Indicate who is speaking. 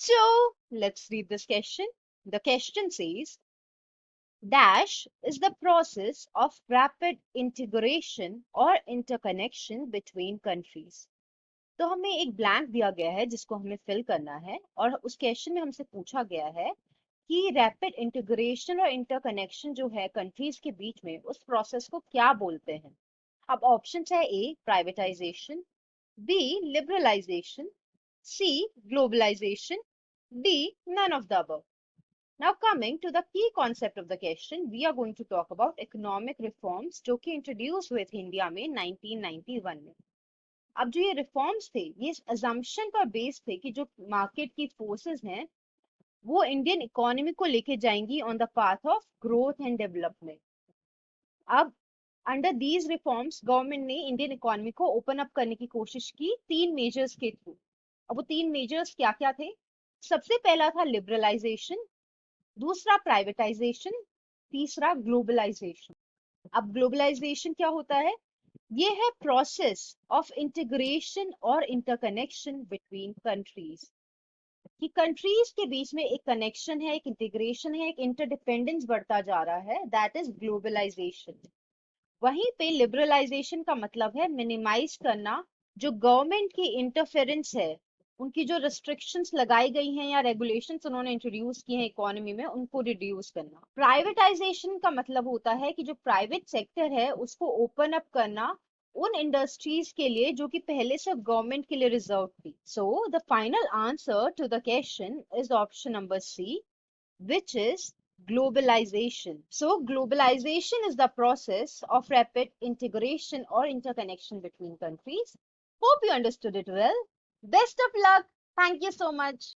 Speaker 1: So let's read this question. The question says, Dash is the process of rapid integration or interconnection between countries. तो हमें एक blank दिया गया है जिसको हमें फिल करना है और उस क्वेश्चन में हमसे पूछा गया है कि रैपिड इंटीग्रेशन और इंटरकनेक्शन जो है कंट्रीज के बीच में उस प्रोसेस को क्या बोलते हैं। अब ऑप्शन है A privatisation, B liberalisation, C globalisation, D none of the above. Now coming to the key concept of the question, we are going to talk about economic reforms जो कि इंट्रोड्यूस हुए थे इंडिया में 1991 में। अब जो ये रिफॉर्म्स थे ये अजम्पशन पर बेस थे कि जो मार्केट की फोर्सेस हैं वो इंडियन इकोनॉमी को लेके जाएंगी on the path of growth and development. अब अंडर दीज रिफॉर्म्स गवर्नमेंट ने इंडियन इकोनॉमी को ओपन अप करने की कोशिश की तीन मेजर्स के थ्रू। अब वो तीन मेजर्स क्या क्या थे? सबसे पहला था लिबरलाइजेशन, दूसरा प्राइवेटाइजेशन, तीसरा ग्लोबलाइजेशन। अब ग्लोबलाइजेशन क्या होता है? ये है प्रोसेस ऑफ इंटीग्रेशन और इंटरकनेक्शन बिटवीन कंट्रीज, कि कंट्रीज के बीच में एक कनेक्शन है, एक इंटीग्रेशन है, एक इंटरडिपेंडेंस बढ़ता जा रहा है, दैट इज ग्लोबलाइजेशन। वहीं पे लिबरलाइजेशन का मतलब है मिनिमाइज करना, जो गवर्नमेंट की इंटरफेरेंस है, उनकी जो रिस्ट्रिक्शंस लगाई गई हैं या रेगुलेशंस उन्होंने इंट्रोड्यूस किए हैं इकोनॉमी में उनको रिड्यूस करना। प्राइवेटाइजेशन का मतलब होता है कि जो प्राइवेट सेक्टर है उसको ओपन अप करना उन इंडस्ट्रीज के लिए जो कि पहले सिर्फ गवर्नमेंट के लिए रिजर्व थी। So the final answer to the question is option number C, which is globalization. So globalization is the process of rapid integration or interconnection between countries. Hope you understood it well. Best of luck. Thank you so much.